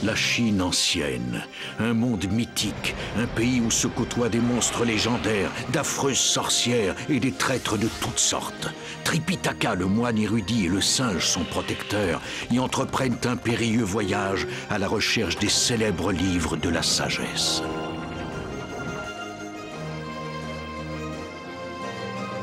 La Chine ancienne, un monde mythique, un pays où se côtoient des monstres légendaires, d'affreuses sorcières et des traîtres de toutes sortes. Tripitaka, le moine érudit, et le singe, son protecteur, y entreprennent un périlleux voyage à la recherche des célèbres livres de la sagesse.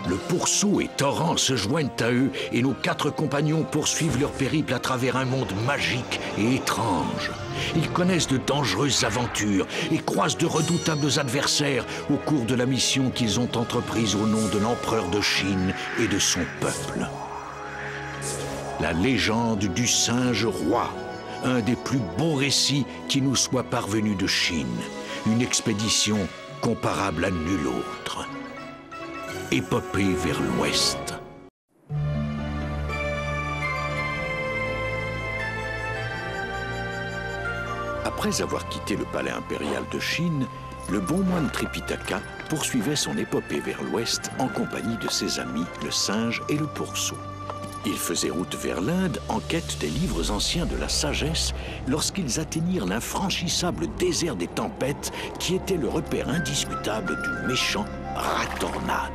Le pourceau et Torrent se joignent à eux et nos 4 compagnons poursuivent leur périple à travers un monde magique et étrange. Ils connaissent de dangereuses aventures et croisent de redoutables adversaires au cours de la mission qu'ils ont entreprise au nom de l'empereur de Chine et de son peuple. La légende du singe roi, un des plus beaux récits qui nous soit parvenu de Chine. Une expédition comparable à nulle autre. Épopée vers l'ouest. Après avoir quitté le palais impérial de Chine, le bon moine Tripitaka poursuivait son épopée vers l'ouest en compagnie de ses amis, le singe et le pourceau. Ils faisaient route vers l'Inde en quête des livres anciens de la sagesse lorsqu'ils atteignirent l'infranchissable désert des tempêtes qui était le repère indiscutable du méchant Ratornade.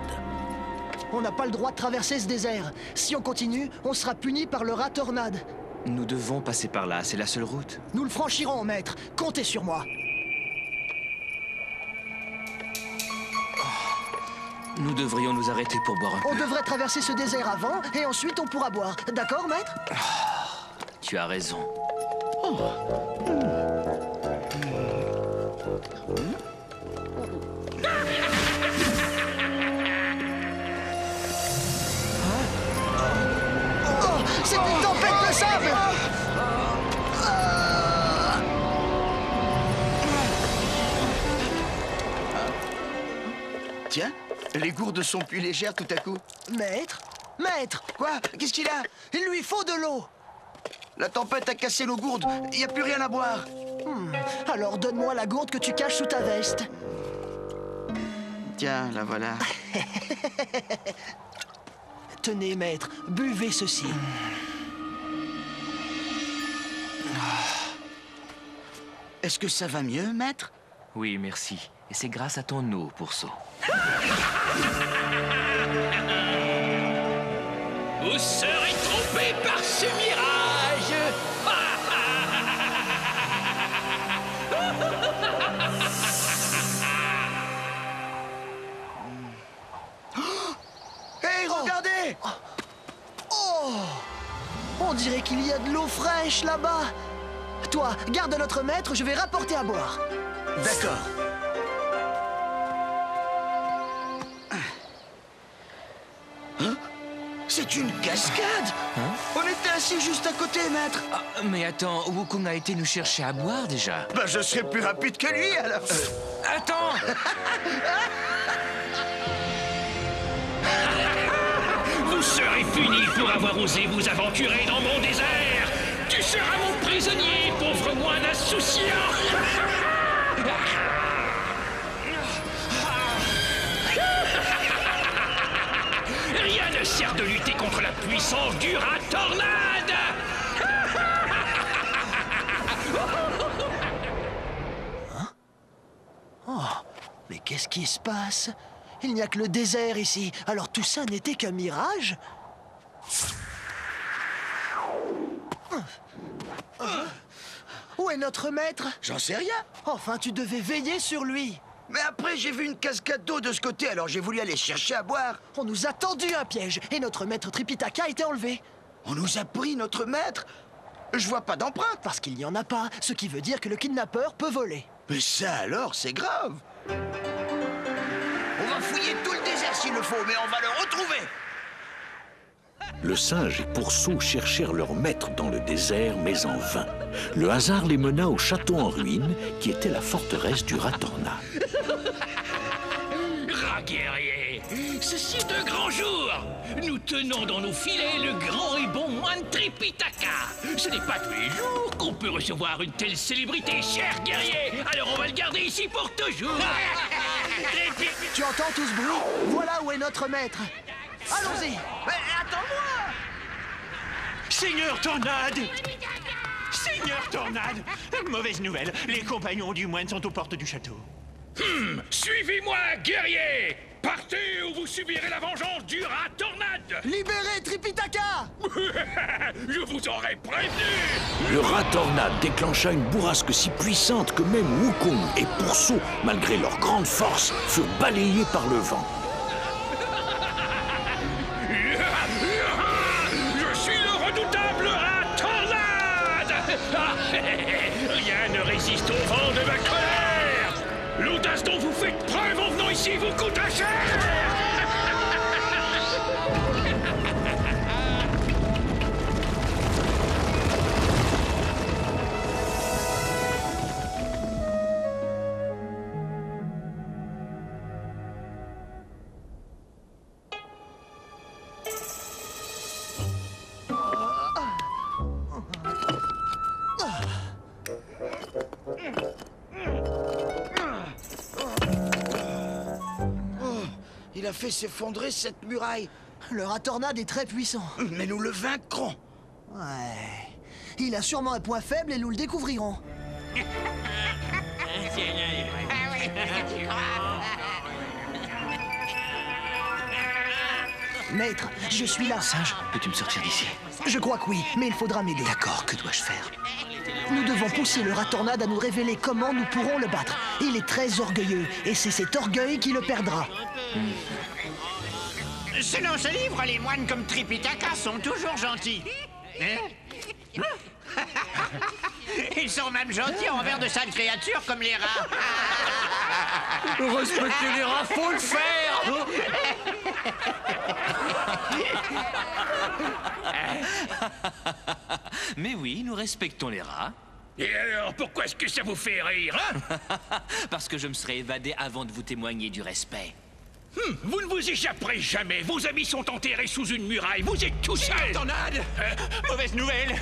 On n'a pas le droit de traverser ce désert. Si on continue, on sera puni par le Ratornade. Nous devons passer par là, c'est la seule route. Nous le franchirons, maître. Comptez sur moi. Nous devrions nous arrêter pour boire un peu. On devrait traverser ce désert avant, et ensuite on pourra boire. D'accord, maître? Tu as raison. C'est une tempête de sable! Tiens, les gourdes sont plus légères tout à coup. Maître? Maître! Quoi? Qu'est-ce qu'il a? Il lui faut de l'eau! La tempête a cassé nos gourdes. Il n'y a plus rien à boire. Alors donne-moi la gourde que tu caches sous ta veste. Tiens, la voilà. Tenez, maître, buvez ceci. Est-ce que ça va mieux, maître? Oui, merci. Et c'est grâce à ton eau, pourceau. Vous serez trompés par ce mirage. Hey, regardez! Oh! On dirait qu'il y a de l'eau fraîche là-bas. Toi, garde notre maître, je vais rapporter à boire. D'accord. Hein? C'est une cascade! On était assis juste à côté, maître. Ah, mais attends, Wukong a été nous chercher à boire déjà. Ben, je serai plus rapide que lui, alors. Attends! Vous serez punis pour avoir osé vous aventurer dans mon désert. Tu seras mon prisonnier, pauvre moine insouciant. Rien ne sert de lutter contre la puissance du Ratornade. Mais qu'est-ce qui se passe? Il n'y a que le désert ici. Alors tout ça n'était qu'un mirage? Où est notre maître? J'en sais rien. Enfin, tu devais veiller sur lui. Mais après, j'ai vu une cascade d'eau de ce côté, alors j'ai voulu aller chercher à boire. On nous a tendu un piège et notre maître Tripitaka a été enlevé. On nous a pris notre maître. Je vois pas d'empreinte. Parce qu'il n'y en a pas, ce qui veut dire que le kidnappeur peut voler. Mais ça alors, c'est grave. On va fouiller tout le désert s'il le faut, mais on va le retrouver. Le singe et pourceau cherchèrent leur maître dans le désert, mais en vain. Le hasard les mena au château en ruine, qui était la forteresse du Ratornade. Rat guerrier, ceci est un grand jour. Nous tenons dans nos filets le grand et bon moine Tripitaka. Ce n'est pas tous les jours qu'on peut recevoir une telle célébrité, cher guerrier. Alors on va le garder ici pour toujours. Tu entends tout ce bruit? Voilà où est notre maître. Allons-y. Mais attends-moi! Seigneur Tornade! Seigneur Tornade! Mauvaise nouvelle, les compagnons du moine sont aux portes du château. Suivez-moi, guerriers! Partez ou vous subirez la vengeance du rat tornade! Libérez Tripitaka! Je vous aurais prévenu! Le rat tornade déclencha une bourrasque si puissante que même Wukong et Pourceau, malgré leur grande force, furent balayés par le vent. Je suis le redoutable rat tornade! Rien ne résiste au vent de ma colère! L'audace dont vous faites preuve en venant ici vous coûte cher! Il a fait s'effondrer cette muraille. Le rat tornade est très puissant. Mais nous le vaincrons. Ouais. Il a sûrement un point faible et nous le découvrirons. Maître, je suis là. Singe, peux-tu me sortir d'ici? Je crois que oui, mais il faudra m'aider. D'accord, que dois-je faire? Nous devons pousser le rat tornade à nous révéler comment nous pourrons le battre. Il est très orgueilleux, et c'est cet orgueil qui le perdra. Selon ce livre, les moines comme Tripitaka sont toujours gentils. Hein? Ils sont même gentils envers de sales créatures comme les rats. Respecter les rats, faut le faire! Mais oui, nous respectons les rats. Et alors, pourquoi est-ce que ça vous fait rire, hein? Parce que je me serais évadé avant de vous témoigner du respect. Vous ne vous échapperez jamais. Vos amis sont enterrés sous une muraille. Vous êtes tout seul. Tornade! Mauvaise nouvelle!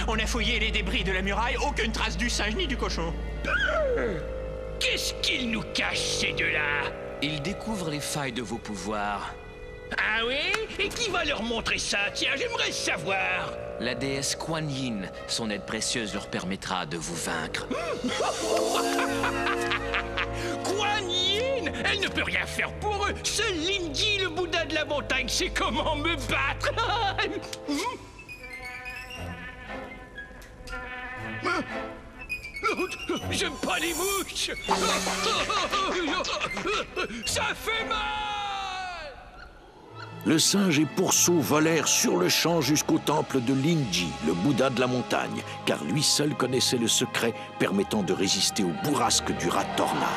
On a fouillé les débris de la muraille, aucune trace du singe ni du cochon. Qu'est-ce qu'ils nous cachent, ces deux-là? Ils découvrent les failles de vos pouvoirs. Ah oui? Et qui va leur montrer ça? Tiens, j'aimerais savoir. La déesse Kuan Yin, son aide précieuse leur permettra de vous vaincre. Kuan Yin? Elle ne peut rien faire pour eux. Seul Lingyi, le Bouddha de la montagne, sait comment me battre. J'aime pas les mouches. Ça fait mal. Le singe et Pourceau volèrent sur le champ jusqu'au temple de Lingyi, le Bouddha de la montagne, car lui seul connaissait le secret permettant de résister aux bourrasques du rat tornade.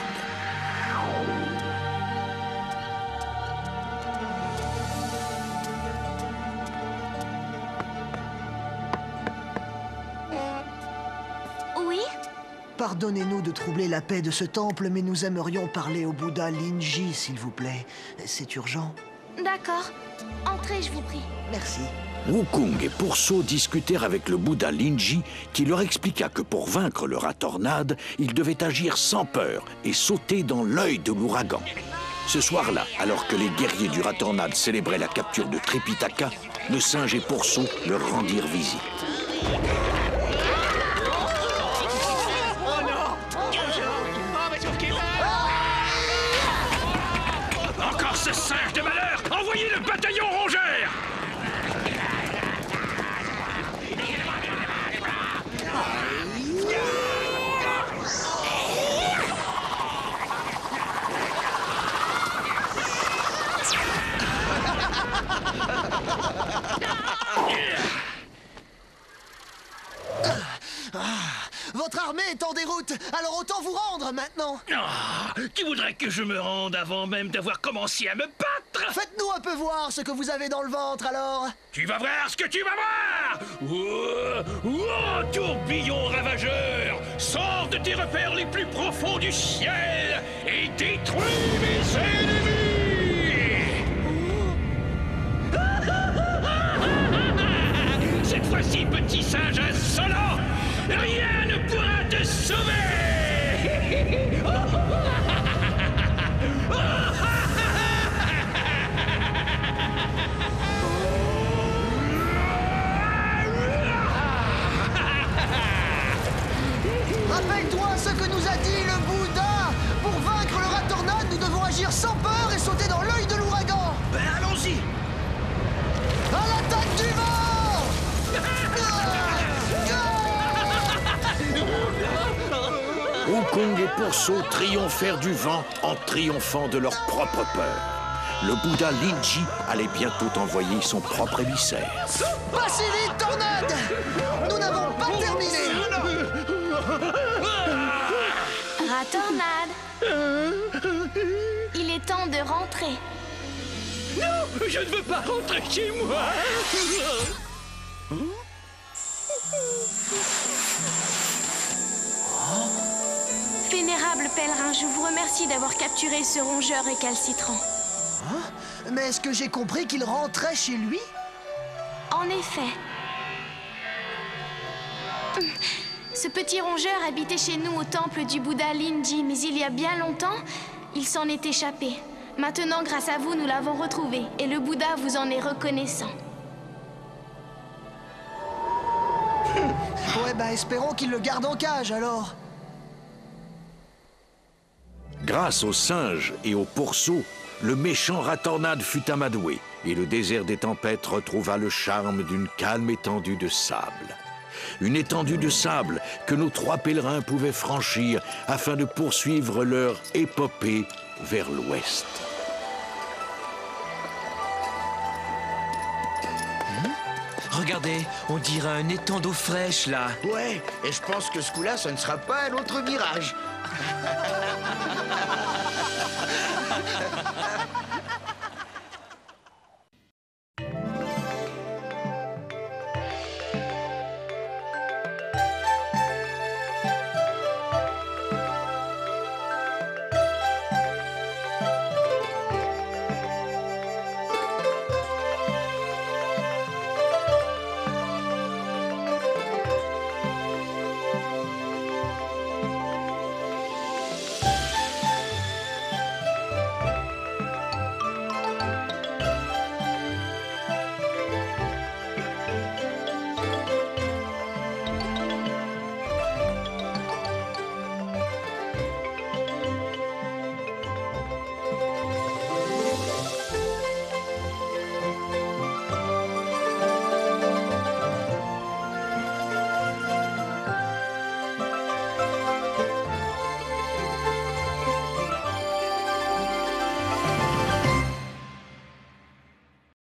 Oui? Pardonnez-nous de troubler la paix de ce temple, mais nous aimerions parler au Bouddha Lingyi, s'il vous plaît. C'est urgent. D'accord. Entrez, je vous prie. Merci. Wukong et Pourceau discutèrent avec le Bouddha Lingyi, qui leur expliqua que pour vaincre le rat tornade, ils devaient agir sans peur et sauter dans l'œil de l'ouragan. Ce soir-là, alors que les guerriers du rat tornade célébraient la capture de Tripitaka, le singe et Pourceau leur rendirent visite. Encore ce singe de malheur! Envoyez le bataillon rongeur! Votre armée est en déroute, alors autant vous rendre maintenant. Ah, tu voudrais que je me rende avant même d'avoir commencé à me battre? Faites-nous un peu voir ce que vous avez dans le ventre, alors. Tu vas voir ce que tu vas voir! Oh, tourbillon ravageur! Sors de tes repères les plus profonds du ciel et détruis mes ennemis! Cette fois-ci, petit singe insolent, rien ne pourra te sauver! pourceaux triomphèrent du vent en triomphant de leur propre peur. Le Bouddha Linji allait bientôt envoyer son propre émissaire. Passez-les, tornade! Nous n'avons pas terminé! Ratornade! Il est temps de rentrer. Non, je ne veux pas rentrer chez moi. Vénérable pèlerin, je vous remercie d'avoir capturé ce rongeur récalcitrant. Mais est-ce que j'ai compris qu'il rentrait chez lui? En effet. Ce petit rongeur habitait chez nous au temple du Bouddha Linji, mais il y a bien longtemps, il s'en est échappé. Maintenant, grâce à vous, nous l'avons retrouvé, et le Bouddha vous en est reconnaissant. Ouais, bah espérons qu'il le garde en cage, alors. Grâce aux singes et aux pourceaux, le méchant Ratornade fut amadoué, et le désert des tempêtes retrouva le charme d'une calme étendue de sable. Une étendue de sable que nos 3 pèlerins pouvaient franchir afin de poursuivre leur épopée vers l'ouest. Regardez, on dirait un étang d'eau fraîche, là. Ouais, et je pense que ce coup-là, ça ne sera pas un autre mirage.